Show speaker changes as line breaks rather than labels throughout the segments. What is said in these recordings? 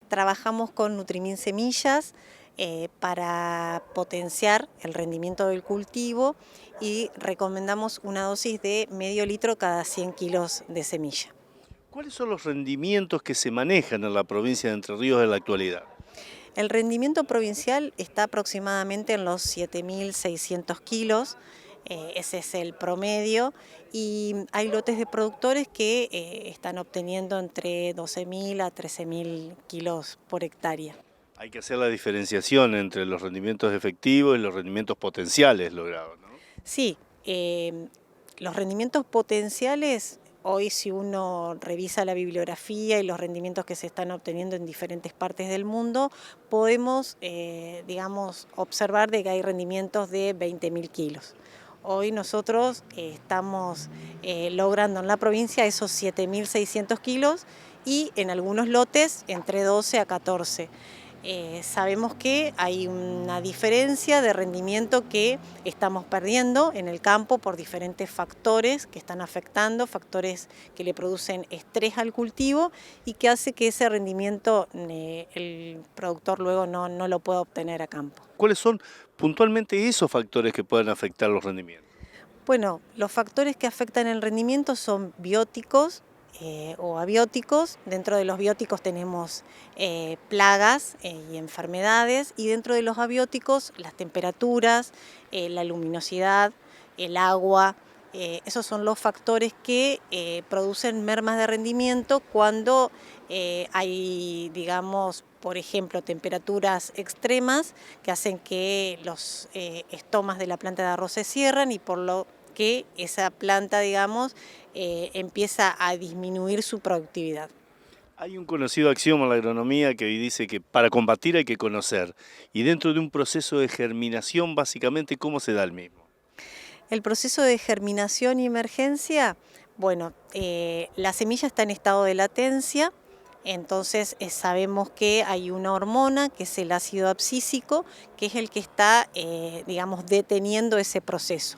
trabajamos con Nutrimin Semillas para potenciar el rendimiento del cultivo y recomendamos una dosis de medio litro cada 100 kilos de semilla.
¿Cuáles son los rendimientos que se manejan en la provincia de Entre Ríos en la actualidad?
El rendimiento provincial está aproximadamente en los 7.600 kilos, ese es el promedio, y hay lotes de productores que están obteniendo entre 12.000 a 13.000 kilos por hectárea.
Hay que hacer la diferenciación entre los rendimientos efectivos y los rendimientos potenciales logrados, ¿no?
Sí, los rendimientos potenciales, hoy si uno revisa la bibliografía y los rendimientos que se están obteniendo en diferentes partes del mundo, podemos, digamos, observar de que hay rendimientos de 20.000 kilos. Hoy nosotros estamos logrando en la provincia esos 7.600 kilos y en algunos lotes entre 12 a 14. Sabemos que hay una diferencia de rendimiento que estamos perdiendo en el campo por diferentes factores que están afectando, factores que le producen estrés al cultivo y que hace que ese rendimiento el productor luego no lo pueda obtener a campo.
¿Cuáles son puntualmente esos factores que pueden afectar los rendimientos?
Bueno, los factores que afectan el rendimiento son bióticos o abióticos. Dentro de los bióticos tenemos plagas y enfermedades, y dentro de los abióticos las temperaturas, la luminosidad, el agua. Esos son los factores que producen mermas de rendimiento cuando hay, digamos, por ejemplo, temperaturas extremas que hacen que los estomas de la planta de arroz se cierran y por lo que esa planta, digamos, empieza a disminuir su productividad.
Hay un conocido axioma en la agronomía que dice que para combatir hay que conocer, y dentro de un proceso de germinación, básicamente, ¿cómo se da el mismo?
El proceso de germinación y emergencia, bueno, la semilla está en estado de latencia, entonces sabemos que hay una hormona que es el ácido abscísico, que es el que está, digamos, deteniendo ese proceso.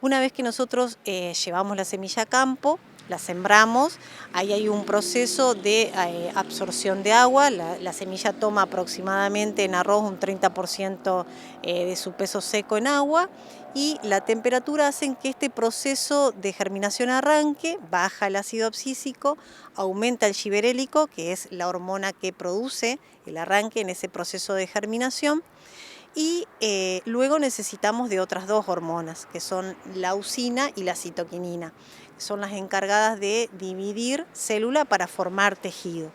Una vez que nosotros llevamos la semilla a campo, la sembramos, ahí hay un proceso de absorción de agua, la semilla toma aproximadamente en arroz un 30% de su peso seco en agua, y la temperatura hace que este proceso de germinación arranque, baja el ácido abscísico, aumenta el giberélico, que es la hormona que produce el arranque en ese proceso de germinación, y luego necesitamos de otras dos hormonas, que son la leucina y la citoquinina, que son las encargadas de dividir célula para formar tejido.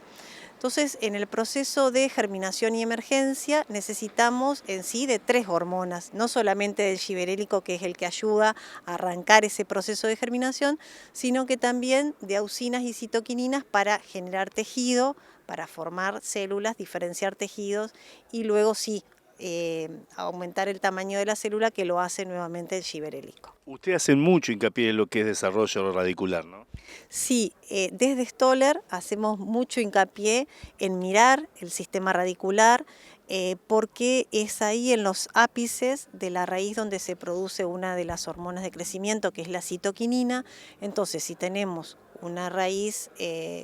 Entonces, en el proceso de germinación y emergencia necesitamos en sí de tres hormonas, no solamente del giberélico, que es el que ayuda a arrancar ese proceso de germinación, sino que también de leucinas y citoquininas para generar tejido, para formar células, diferenciar tejidos y luego sí, aumentar el tamaño de la célula, que lo hace nuevamente el giberélico.
Usted hace mucho hincapié en lo que es desarrollo radicular, ¿no?
Sí, desde Stoller hacemos mucho hincapié en mirar el sistema radicular, porque es ahí en los ápices de la raíz donde se produce una de las hormonas de crecimiento, que es la citoquinina. Entonces, si tenemos una raíz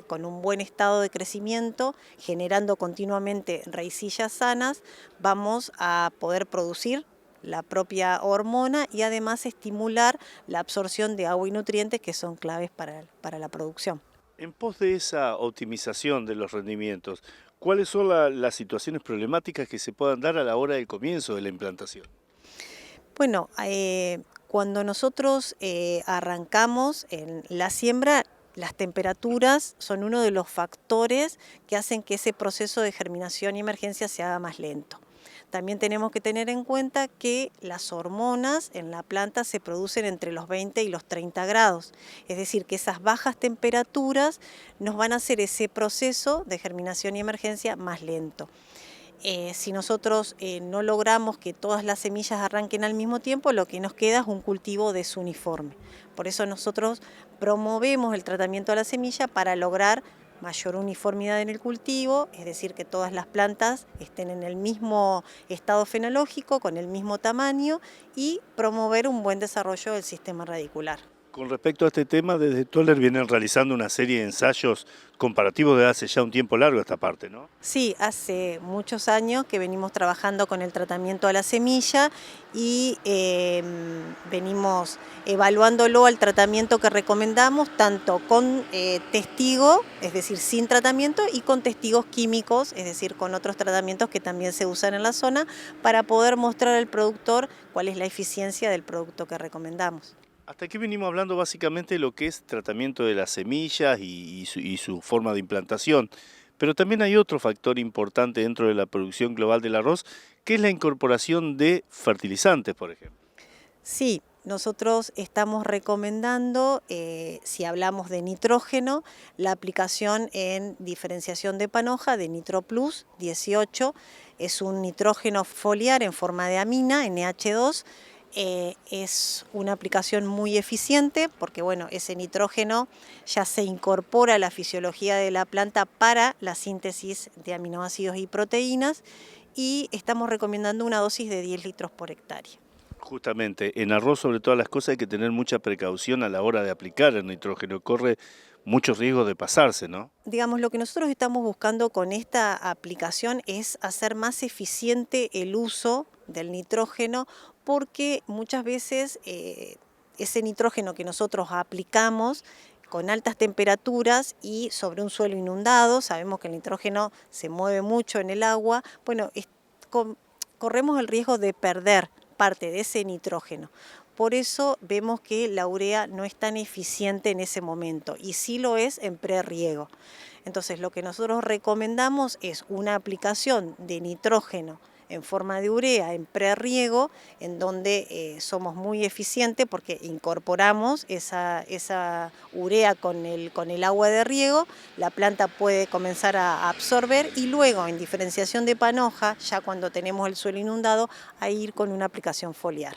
con un buen estado de crecimiento, generando continuamente raicillas sanas, vamos a poder producir la propia hormona y además estimular la absorción de agua y nutrientes, que son claves para la producción.
En pos de esa optimización de los rendimientos, ¿cuáles son las situaciones problemáticas que se puedan dar a la hora del comienzo de la implantación?
Bueno, cuando nosotros arrancamos en la siembra, las temperaturas son uno de los factores que hacen que ese proceso de germinación y emergencia se haga más lento. También tenemos que tener en cuenta que las hormonas en la planta se producen entre los 20 y los 30 grados. Es decir, que esas bajas temperaturas nos van a hacer ese proceso de germinación y emergencia más lento. Si nosotros no logramos que todas las semillas arranquen al mismo tiempo, lo que nos queda es un cultivo desuniforme. Por eso nosotros promovemos el tratamiento de la semilla para lograr mayor uniformidad en el cultivo, es decir, que todas las plantas estén en el mismo estado fenológico, con el mismo tamaño, y promover un buen desarrollo del sistema radicular.
Con respecto a este tema, desde Toller vienen realizando una serie de ensayos comparativos desde hace ya un tiempo largo esta parte, ¿no?
Sí, hace muchos años que venimos trabajando con el tratamiento a la semilla y venimos evaluándolo al tratamiento que recomendamos, tanto con testigo, es decir, sin tratamiento, y con testigos químicos, es decir, con otros tratamientos que también se usan en la zona, para poder mostrar al productor cuál es la eficiencia del producto que recomendamos.
Hasta aquí venimos hablando básicamente de lo que es tratamiento de las semillas y su forma de implantación. Pero también hay otro factor importante dentro de la producción global del arroz, que es la incorporación de fertilizantes, por ejemplo.
Sí, nosotros estamos recomendando, si hablamos de nitrógeno, la aplicación en diferenciación de panoja de NitroPlus 18. Es un nitrógeno foliar en forma de amina, NH2. Es una aplicación muy eficiente porque bueno, ese nitrógeno ya se incorpora a la fisiología de la planta para la síntesis de aminoácidos y proteínas, y estamos recomendando una dosis de 10 litros por hectárea.
Justamente, en arroz sobre todas las cosas hay que tener mucha precaución a la hora de aplicar el nitrógeno, corre muchos riesgos de pasarse, ¿no?
Digamos, lo que nosotros estamos buscando con esta aplicación es hacer más eficiente el uso del nitrógeno, porque muchas veces ese nitrógeno que nosotros aplicamos con altas temperaturas y sobre un suelo inundado, sabemos que el nitrógeno se mueve mucho en el agua, bueno, corremos el riesgo de perder parte de ese nitrógeno. Por eso vemos que la urea no es tan eficiente en ese momento, y sí lo es en prerriego. Entonces lo que nosotros recomendamos es una aplicación de nitrógeno en forma de urea en prerriego, en donde somos muy eficientes porque incorporamos esa urea con el agua de riego, la planta puede comenzar a absorber, y luego en diferenciación de panoja, ya cuando tenemos el suelo inundado, a ir con una aplicación foliar.